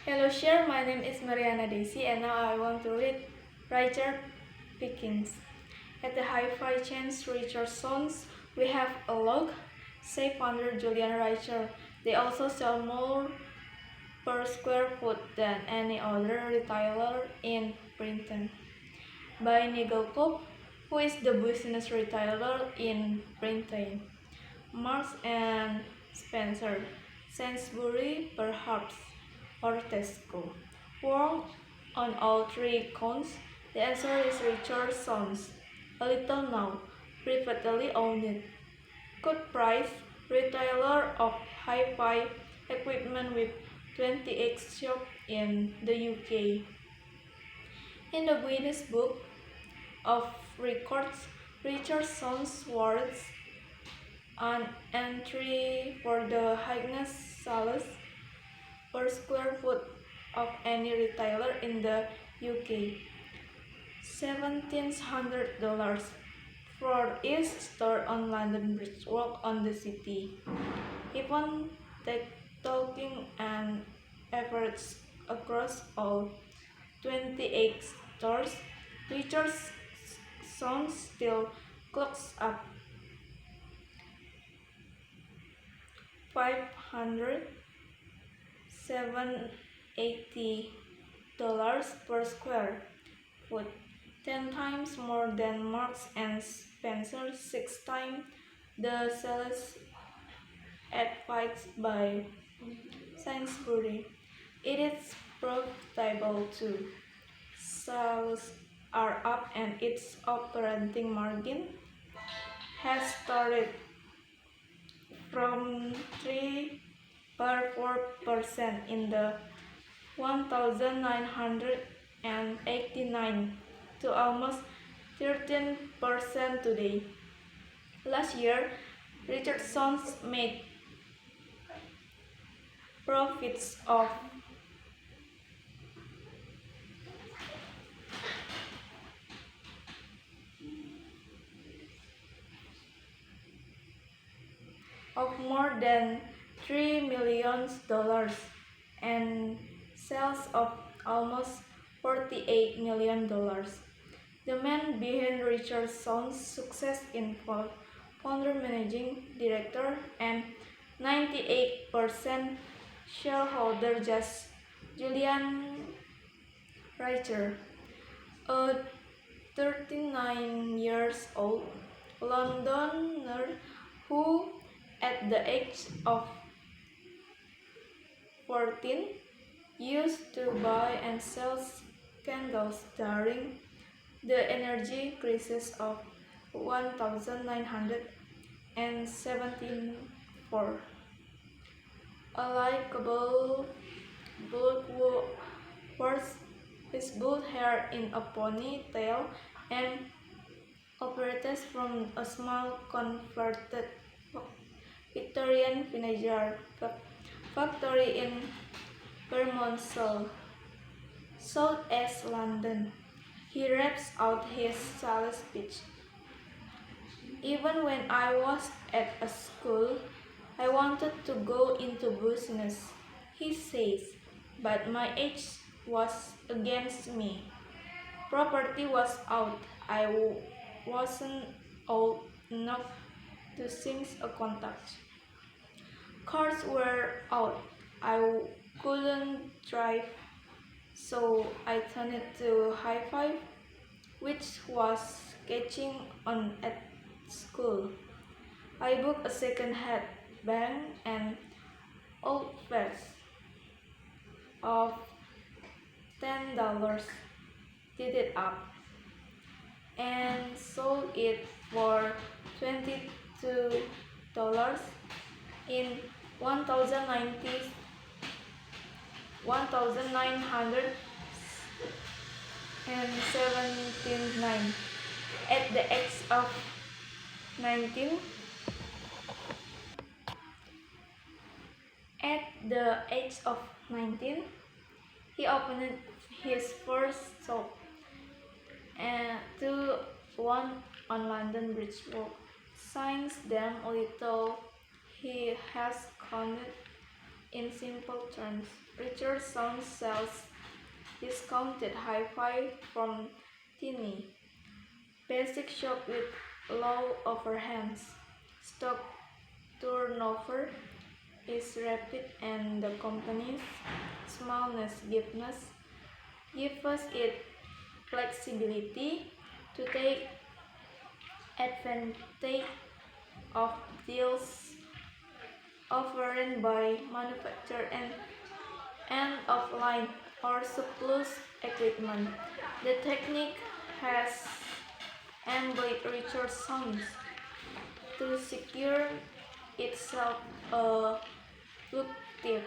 Hello, share. My name is Meriana Deasi, and now I want to read Richard Pickens. At the hi-fi chain Richardson's, we have a log, say founder Julian Reicher. They also sell more per square foot than any other retailer in Britain. By Nigel Cope, who is the business retailer in Britain. Marks and Spencer, Sainsbury perhaps, or Tesco. Wrong on all three counts. The answer is Richardson's. A little now, privately owned. Good price, retailer of hi-fi equipment with 28 shops in the UK. In the Guinness Book of Records, Richardson's warrants an entry for the highest sales per square foot of any retailer in the UK. $1,700 for each store on London Bridge Walk on the city. Even taking an average across all 28 stores, Richardson's still clocks up $580 per square foot, 10 times more than Marks and Spencer, 6 times the sales advised by Sainsbury. It is profitable too. Sales are up and its operating margin has started from 3.4% in the 1989 to almost 13% today. Last year, Richardson's made profits of more than $3 million and sales of almost $48 million. The man behind Richardson's success in founder, managing director, and 98% shareholder just Julian Reicher, a 39 years old Londoner who, at the age of 14, used to buy and sell candles during the energy crisis of 1974. A likable Bloodworth, his bald hair in a ponytail, and operates from a small converted Victorian vinegar factory in Bermondsey, South East London. He raps out his sales pitch. Even when I was at a school, I wanted to go into business, he says, but my age was against me. Property was out. I wasn't old enough to sing a contract. Cars were out. I couldn't drive, so I turned to hi-fi, which was catching on at school. I booked a second-hand bag and old vest of $10, did it up, and sold it for $22 in 1979. At the age of 19, he opened his first shop, to one on London Bridge Walk. Since then, little he has counted in simple terms. Richard Sound sells discounted hi-fi from tiny, basic shop with low overheads. Stock turnover is rapid and the company's smallness gives us its flexibility to take advantage of deals offered by manufacturer and end-of-line or surplus equipment. The technique has enabled Richardson to secure itself a lucrative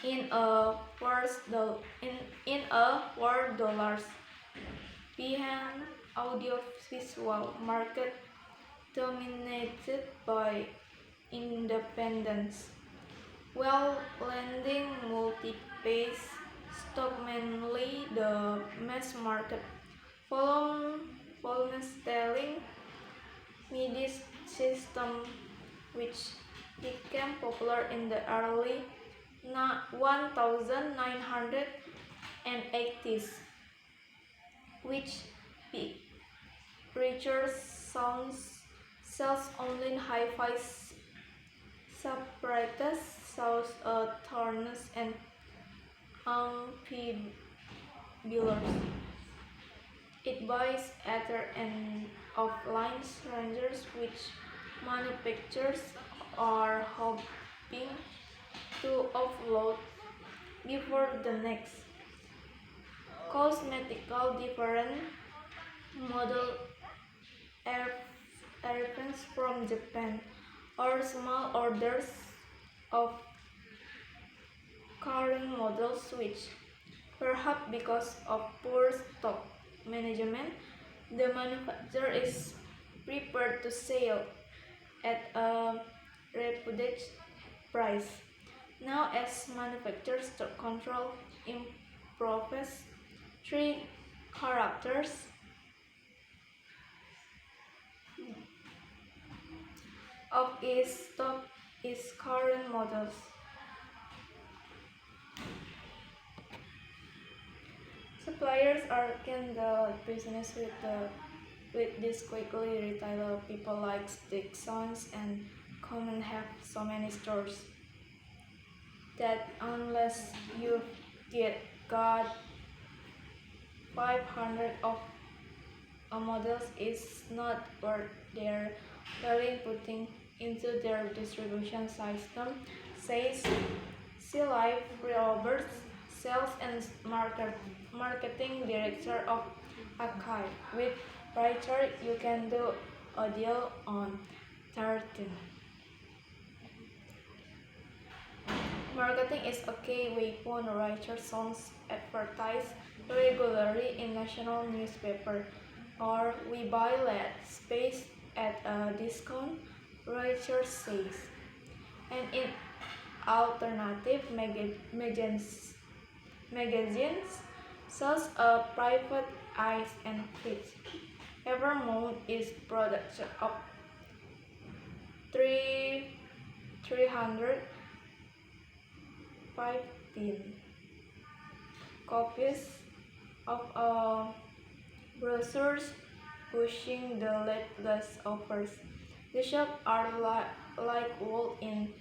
in a world dollars behind audiovisual market dominated by independents, while lending multi-pace stock mainly the mass market. Volume selling MIDI system, which became popular in the early 1980s, which Richard sounds sells only hi-fi apparatus, source turners and amplifiers. It buys ether and offline rangers which manufacturers are hoping to offload before the next cosmetical different model arrives from Japan or small orders of current models which, perhaps because of poor stock management, the manufacturer is prepared to sell at a reputed price. Now, as manufacturers control improves three characters of its stock is current models. Suppliers are can the business with this quickly. Retailer people like stick sounds and common have so many stores that unless you got 500 of a models is not worth their while putting into their distribution system, says C. Life Roberts, Sales and Marketing Director of Akai. With Writer, you can do a deal on 13. Marketing is a key weapon. Writer songs advertise regularly in national newspaper, or we buy LED space at a discount, Writer says. And in alternative magazines, such as Private Eyes and Fits, Evermount is production of 315 copies of brochures pushing the latest offers. The shops are like wall-in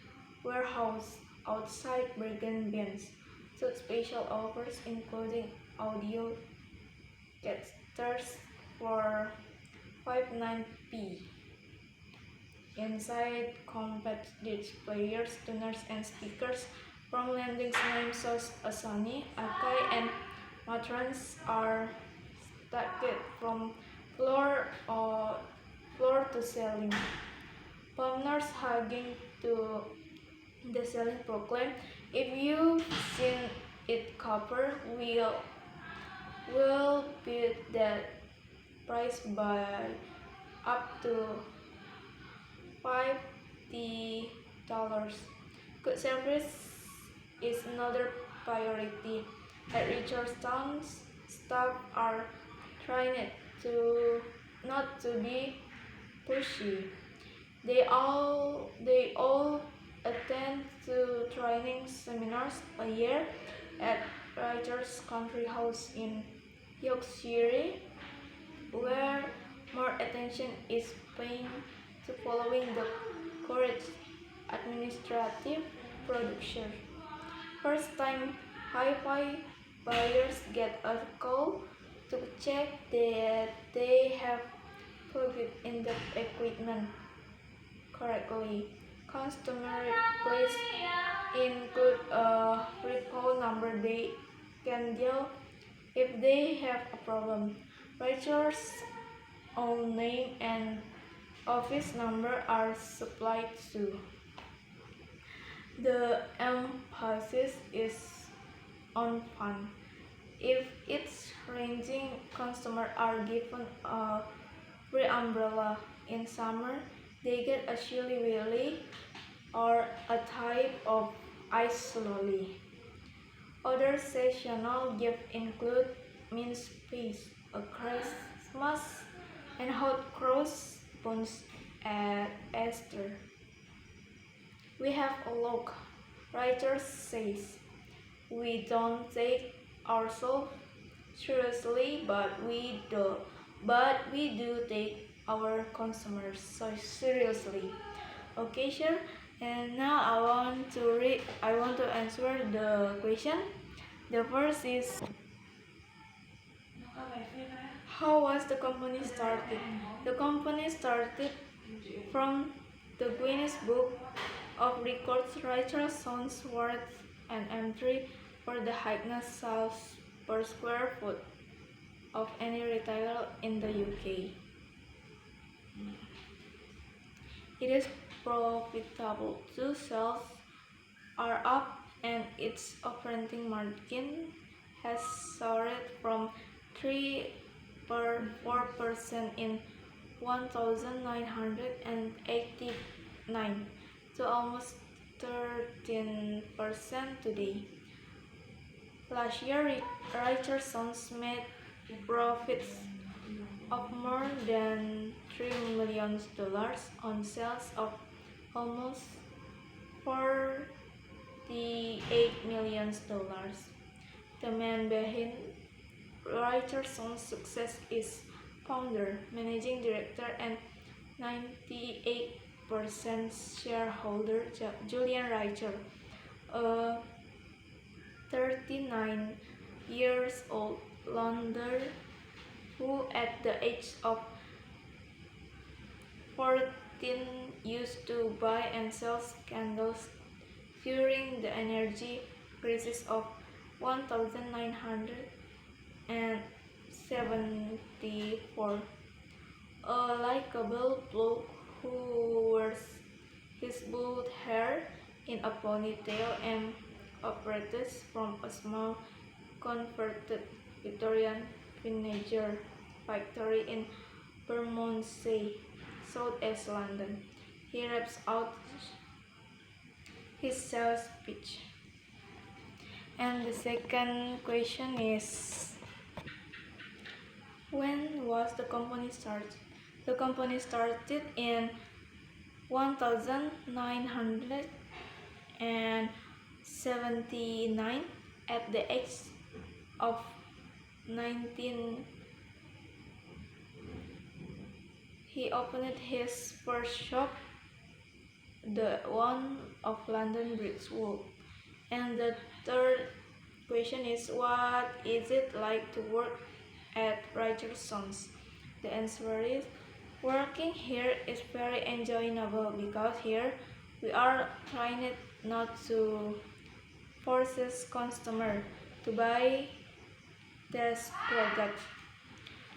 warehouse outside bargain bins, such special offers including audio casters for 59p. Inside compact players, tuners, and speakers from landing names such as Sony, Akai, and Matrons are stacked from floor to ceiling. Palmers hugging to the ceiling proclaim, "If you've seen it cover, we'll beat that price by up to $50. Good service is another priority. At Richardstown's staff are trying not to be pushy. They all attend to training seminars a year at Writers' Country House in Yorkshire, where more attention is paid to following the correct administrative procedure. First time hi-fi buyers get a call to check that they have plugged in the equipment correctly. Customer requests include a recall number they can dial if they have a problem. Writer's own name and office number are supplied too. The emphasis is on fun. If it's raining, customers are given a free umbrella. In summer, they get a chilly willy or a type of ice lolly. Other seasonal gifts include mince pies, a Christmas, and hot cross buns at Easter. We have a look. Writer says, we don't take ourselves seriously, but we do take our customers so seriously. Okay, sure. And now I want to answer the question. The first is, how was the company started? The company started from the Guinness Book of Records. Writer's sons worth an entry for the highest sales per square foot of any retailer in the UK. It is profitable too. Sales are up and its operating margin has soared from 3.4% in 1989 to almost 13% today. Last year, Richardson's made profits of more than $3 million on sales of almost $48 million. The man behind Richardson's success is founder, managing director, and 98% shareholder Julian Richter, a 39 years old Londoner who at the age of 14 used to buy and sell candles during the energy crisis of 1974. A likable bloke who wears his blonde hair in a ponytail and operates from a small converted Victorian vinegar factory in Bermondsey, southeast London. He raps out his sales pitch. And the second question is, when was the company started? The company started in 1979 at the age of 19. He opened his first shop, the one of London Bridge Walk. And the third question is, what is it like to work at Richardson's? The answer is, working here is very enjoyable because here we are trained not to force customers to buy this product.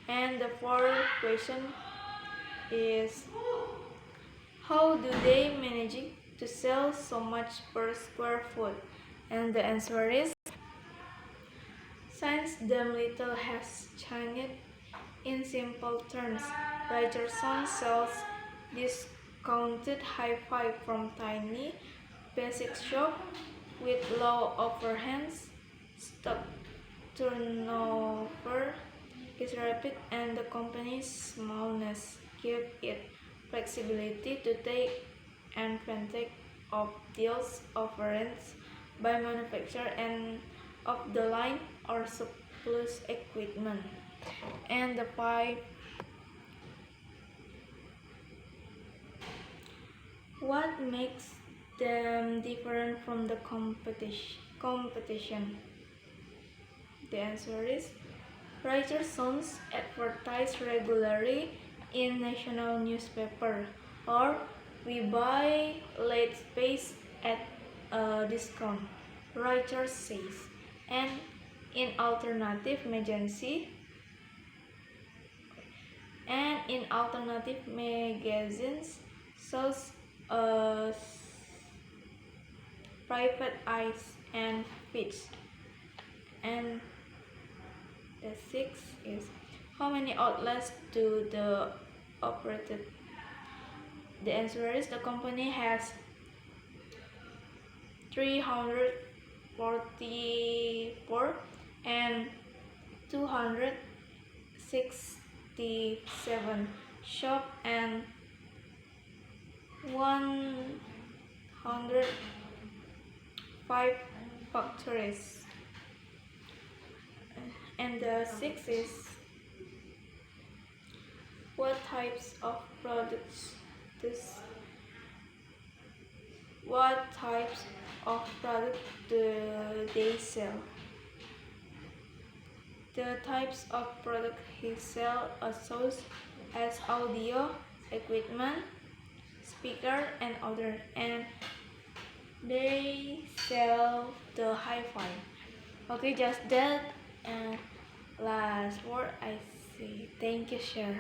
And the fourth question is, how do they manage to sell so much per square foot? And the answer is, since the little has changed. In simple terms, Richardson sells discounted hi-fi from tiny, basic shop with low overheads. Stock turnover is rapid, and the company's smallness gives it flexibility to take advantage of deals offerings by manufacturer and of the line or surplus equipment. And the five, what makes them different from the competition? The answer is Richardson's advertise regularly in national newspaper, or we buy late space at a discount, Richards says. And in alternative magazines shows private eyes and fish. And the sixth is, how many outlets do the operated? The answer is the company has 344 and 267 shop and 105 factories. And the sixth is, what types of products do they sell? The types of product he sell are such as audio equipment, speaker, and other, and they sell the hi-fi. Okay, just that. And last word I say thank you, sir.